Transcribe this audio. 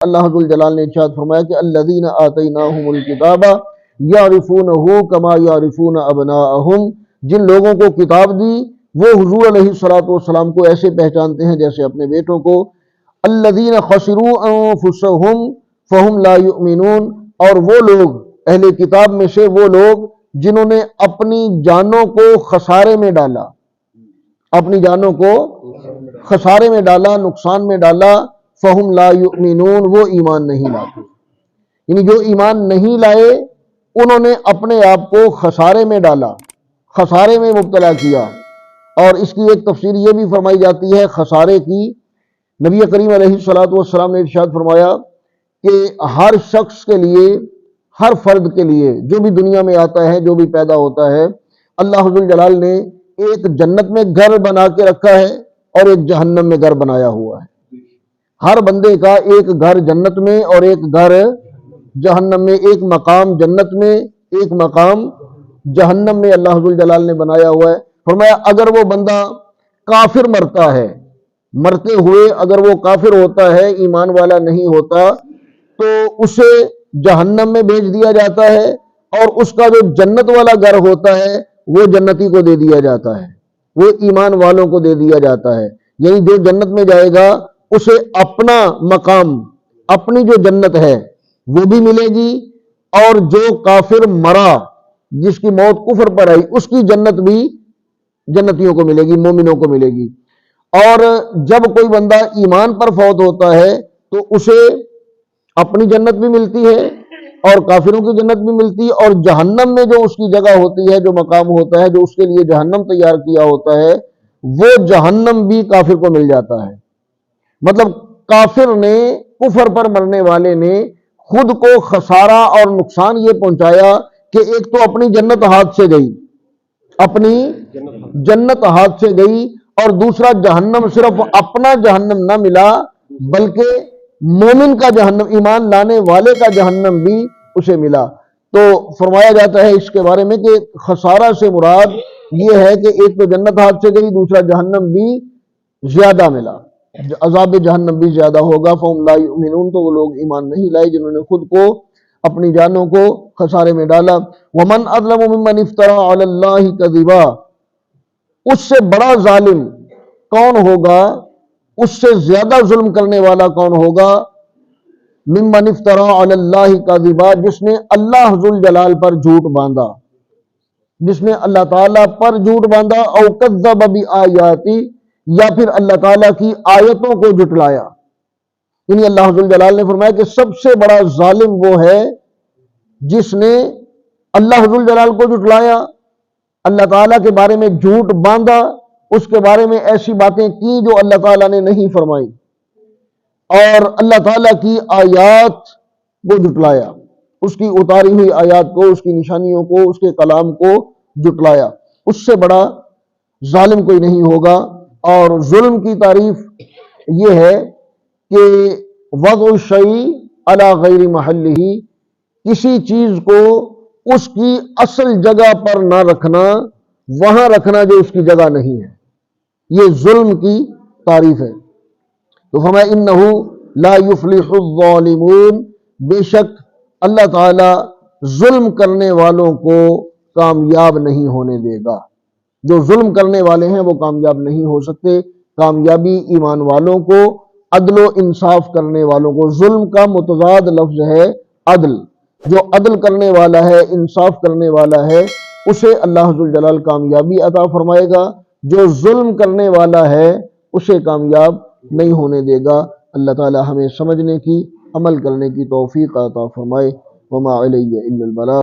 اللہ ذو الجلال نے ارشاد فرمایا کہ الذین آتیناہم الکتاب یعرفونہ کما یعرفون ابناءہم، جن لوگوں کو کتاب دی وہ حضور علیہ الصلوۃ والسلام کو ایسے پہچانتے ہیں جیسے اپنے بیٹوں کو۔ الذین خسروا انفسہم فہم لا یؤمنون، اور وہ لوگ اہل کتاب میں سے وہ لوگ جنہوں نے اپنی جانوں کو خسارے میں ڈالا، اپنی جانوں کو خسارے میں ڈالا، نقصان میں ڈالا، فہم لا یؤمنون، وہ ایمان نہیں لاتے، یعنی جو ایمان نہیں لائے انہوں نے اپنے آپ کو خسارے میں ڈالا، خسارے میں مبتلا کیا۔ اور اس کی ایک تفسیر یہ بھی فرمائی جاتی ہے خسارے کی، نبی کریم علیہ الصلوۃ والسلام نے ارشاد فرمایا کہ ہر شخص کے لیے، ہر فرد کے لیے جو بھی دنیا میں آتا ہے، جو بھی پیدا ہوتا ہے، اللہ ذو الجلال نے ایک جنت میں گھر بنا کے رکھا ہے اور ایک جہنم میں گھر بنایا ہوا ہے۔ ہر بندے کا ایک گھر جنت میں اور ایک گھر جہنم میں، ایک مقام جنت میں، ایک مقام جہنم میں اللہ ذو الجلال نے بنایا ہوا ہے۔ فرمایا اگر وہ بندہ کافر مرتا ہے، مرتے ہوئے اگر وہ کافر ہوتا ہے، ایمان والا نہیں ہوتا، تو اسے جہنم میں بھیج دیا جاتا ہے، اور اس کا جو جنت والا گھر ہوتا ہے وہ جنتی کو دے دیا جاتا ہے، وہ ایمان والوں کو دے دیا جاتا ہے۔ یعنی جو جنت میں جائے گا اسے اپنا مقام، اپنی جو جنت ہے وہ بھی ملے گی، اور جو کافر مرا، جس کی موت کفر پر آئی، اس کی جنت بھی جنتیوں کو ملے گی، مومنوں کو ملے گی۔ اور جب کوئی بندہ ایمان پر فوت ہوتا ہے تو اسے اپنی جنت بھی ملتی ہے اور کافروں کی جنت بھی ملتی ہے، اور جہنم میں جو اس کی جگہ ہوتی ہے، جو مقام ہوتا ہے، جو اس کے لیے جہنم تیار کیا ہوتا ہے، وہ جہنم بھی کافر کو مل جاتا ہے۔ مطلب کافر نے، کفر پر مرنے والے نے خود کو خسارہ اور نقصان یہ پہنچایا کہ ایک تو اپنی جنت ہاتھ سے گئی، اپنی جنت ہاتھ سے گئی، اور دوسرا جہنم، صرف اپنا جہنم نہ ملا بلکہ مومن کا جہنم، ایمان لانے والے کا جہنم بھی اسے ملا۔ تو فرمایا جاتا ہے اس کے بارے میں کہ خسارہ سے مراد یہ ہے کہ ایک تو جنت ہاتھ سے گئی، دوسرا جہنم بھی زیادہ ملا، عذاب جہنم بھی زیادہ ہوگا۔ فَهُمْ لَا يُؤْمِنُونَ، تو وہ لوگ ایمان نہیں لائے جنہوں نے خود کو، اپنی جانوں کو خسارے میں ڈالا۔ وَمَنْ أَظْلَمُ مِمَّنِ افْتَرَىٰ عَلَى اللَّهِ كَذِبًا، اس سے بڑا ظالم کون ہوگا، اس سے زیادہ ظلم کرنے والا کون ہوگا، ممن افترا علی اللہ کذبا، جس نے اللہ ذو الجلال پر جھوٹ باندھا، جس نے اللہ تعالیٰ پر جھوٹ باندھا، او کذب بآیاتی، یا پھر اللہ تعالیٰ کی آیتوں کو جھٹلایا۔ یعنی اللہ ذو الجلال نے فرمایا کہ سب سے بڑا ظالم وہ ہے جس نے اللہ ذو الجلال کو جھٹلایا، اللہ تعالیٰ کے بارے میں جھوٹ باندھا، اس کے بارے میں ایسی باتیں کی جو اللہ تعالیٰ نے نہیں فرمائی، اور اللہ تعالیٰ کی آیات کو جھٹلایا، اس کی اتاری ہوئی آیات کو، اس کی نشانیوں کو، اس کے کلام کو جھٹلایا۔ اس سے بڑا ظالم کوئی نہیں ہوگا۔ اور ظلم کی تعریف یہ ہے کہ وضع الشیء علی غیر محلہ، کسی چیز کو اس کی اصل جگہ پر نہ رکھنا، وہاں رکھنا جو اس کی جگہ نہیں ہے، یہ ظلم کی تعریف ہے۔ تو فرمایا انہ لا یفلح الظالمون، بے شک اللہ تعالی ظلم کرنے والوں کو کامیاب نہیں ہونے دے گا۔ جو ظلم کرنے والے ہیں وہ کامیاب نہیں ہو سکتے۔ کامیابی ایمان والوں کو، عدل و انصاف کرنے والوں کو۔ ظلم کا متضاد لفظ ہے عدل، جو عدل کرنے والا ہے، انصاف کرنے والا ہے، اسے اللہ ذو الجلال کامیابی عطا فرمائے گا۔ جو ظلم کرنے والا ہے اسے کامیاب نہیں ہونے دے گا۔ اللہ تعالی ہمیں سمجھنے کی، عمل کرنے کی توفیق عطا فرمائے۔ وما علی الا البلاغ۔